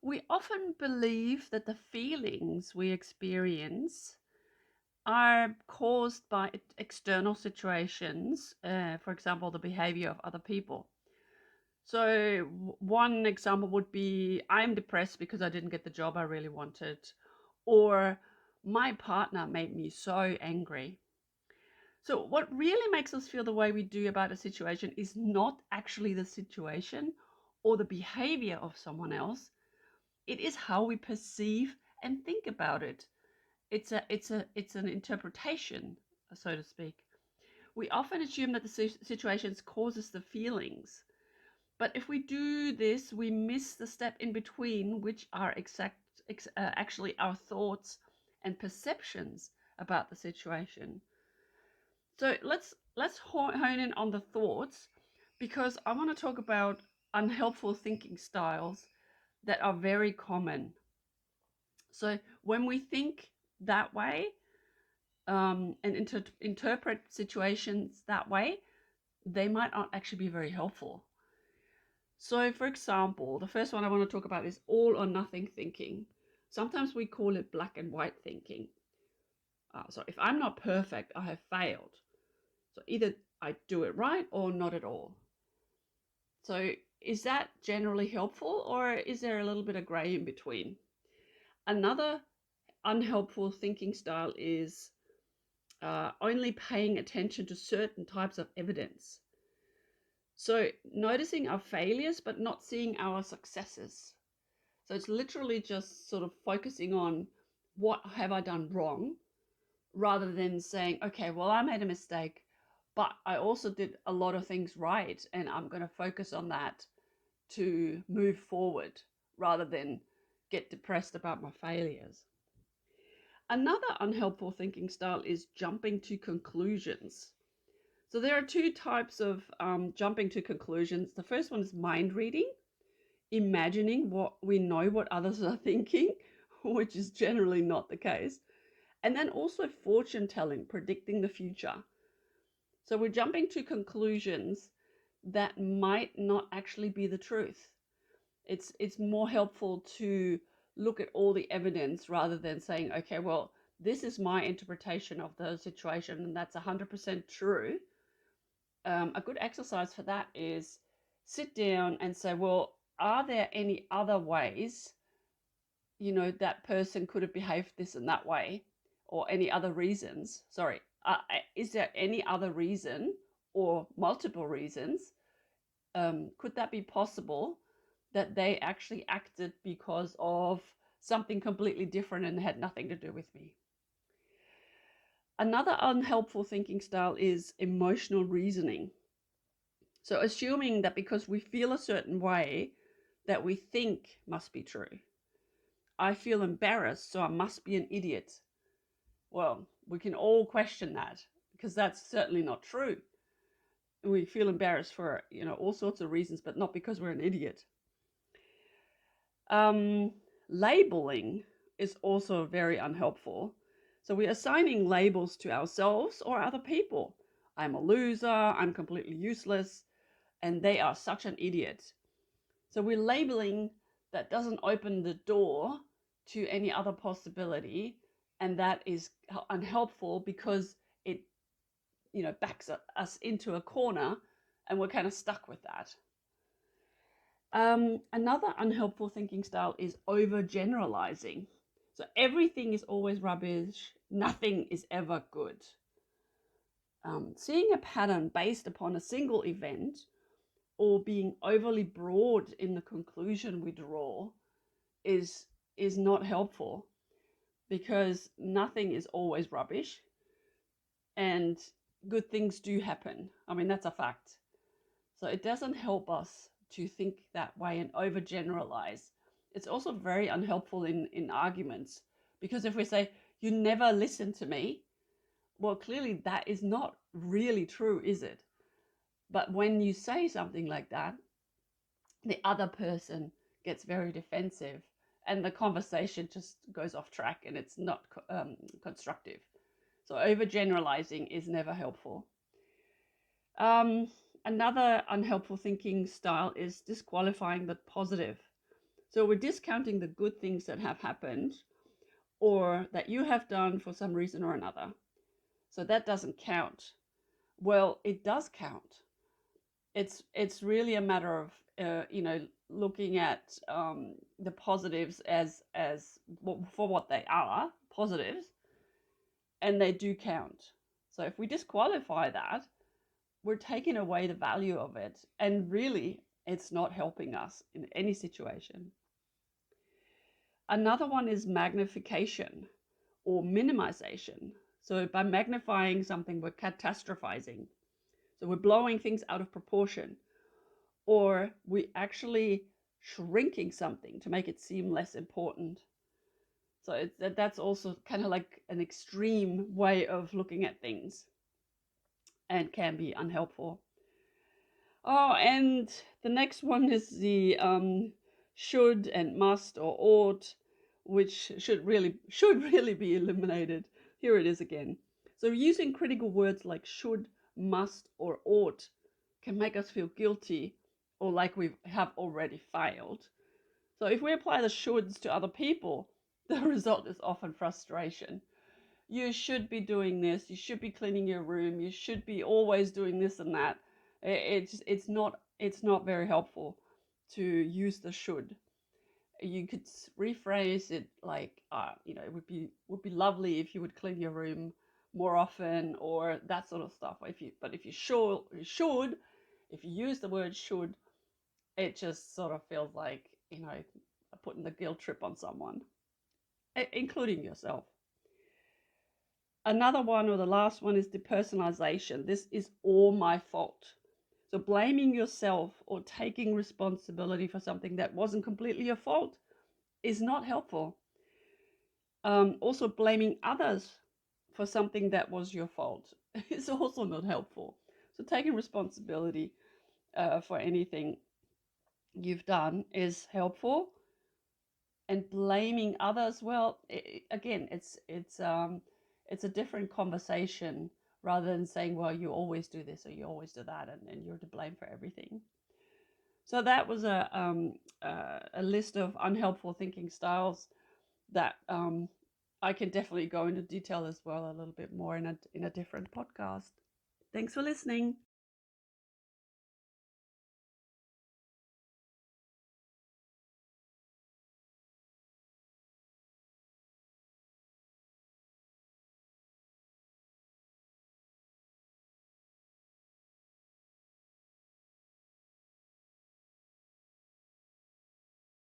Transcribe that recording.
We often believe that the feelings we experience are caused by external situations, for example, the behavior of other people. So, one example would be I'm depressed because I didn't get the job I really wanted, or my partner made me so angry. So, what really makes us feel the way we do about a situation is not actually the situation or the behavior of someone else. It is how we perceive and think about it. It's an interpretation, so to speak. We often assume that the situations causes the feelings, but if we do this, we miss the step in between, which are actually our thoughts and perceptions about the situation. So let's hone in on the thoughts, because I want to talk about unhelpful thinking styles that are very common. So when we think that way, and interpret situations that way, they might not actually be very helpful. So, for example, the first one I want to talk about is all or nothing thinking. Sometimes we call it black and white thinking. So, if I'm not perfect, I have failed. So, either I do it right or not at all. So, is that generally helpful, or is there a little bit of gray in between? Another unhelpful thinking style is only paying attention to certain types of evidence. So noticing our failures, but not seeing our successes. So it's literally just sort of focusing on what have I done wrong, rather than saying, okay, well, I made a mistake, but I also did a lot of things right, and I'm going to focus on that to move forward rather than get depressed about my failures. Another unhelpful thinking style is jumping to conclusions. So there are two types of jumping to conclusions. The first one is mind reading, imagining what we know what others are thinking, which is generally not the case. And then also fortune telling, predicting the future. So we're jumping to conclusions that might not actually be the truth. It's more helpful to look at all the evidence rather than saying, okay, well, this is my interpretation of the situation and that's 100% true. A good exercise for that is sit down and say, well, are there any other ways, that person could have behaved this and that way, or any other reasons? Sorry, is there any other reason or multiple reasons? Could that be possible that they actually acted because of something completely different and had nothing to do with me? Another unhelpful thinking style is emotional reasoning. So assuming that because we feel a certain way, that we think must be true. I feel embarrassed, so I must be an idiot. Well, we can all question that, because that's certainly not true. We feel embarrassed for, all sorts of reasons, but not because we're an idiot. Labeling is also very unhelpful. So we're assigning labels to ourselves or other people. I'm a loser, I'm completely useless, and they are such an idiot. So we're labeling that doesn't open the door to any other possibility, and that is unhelpful because it, backs us into a corner, and we're kind of stuck with that. Another unhelpful thinking style is overgeneralizing. So everything is always rubbish, nothing is ever good. Seeing a pattern based upon a single event, or being overly broad in the conclusion we draw, is not helpful, because nothing is always rubbish and good things do happen. I mean, that's a fact. So it doesn't help us to think that way and overgeneralize. It's also very unhelpful in arguments, because if we say, you never listen to me, well, clearly that is not really true, is it? But when you say something like that, the other person gets very defensive and the conversation just goes off track and it's not constructive. So overgeneralizing is never helpful. Um, Another unhelpful thinking style is disqualifying the positive. So we're discounting the good things that have happened or that you have done for some reason or another. So that doesn't count. Well, it does count. It's really a matter of looking at the positives as for what they are, positives, and they do count. So if we disqualify that, we're taking away the value of it, and really it's not helping us in any situation. Another one is magnification or minimization. So by magnifying something, we're catastrophizing. So we're blowing things out of proportion, or we actually shrinking something to make it seem less important. So that's also kind of like an extreme way of looking at things and can be unhelpful. Oh, and the next one is the should and must or ought, which should really be eliminated. Here it is again. So using critical words like should, must, or ought can make us feel guilty or like we have already failed. So if we apply the shoulds to other people, the result is often frustration. You should be doing this, you should be cleaning your room, you should be always doing this and that. It's not very helpful to use the should. You could rephrase it like it would be lovely if you would clean your room more often, or that sort of stuff. If you should, if you use the word should, it just sort of feels like putting the guilt trip on someone, including yourself. Another one, or the last one, is depersonalization. This is all my fault. So blaming yourself or taking responsibility for something that wasn't completely your fault is not helpful. Also, blaming others for something that was your fault is also not helpful. So taking responsibility for anything you've done is helpful, and blaming others, well, again, it's a different conversation, rather than saying, well, you always do this or you always do that, and you're to blame for everything. So that was a list of unhelpful thinking styles that I can definitely go into detail as well, a little bit more in a different podcast. Thanks for listening.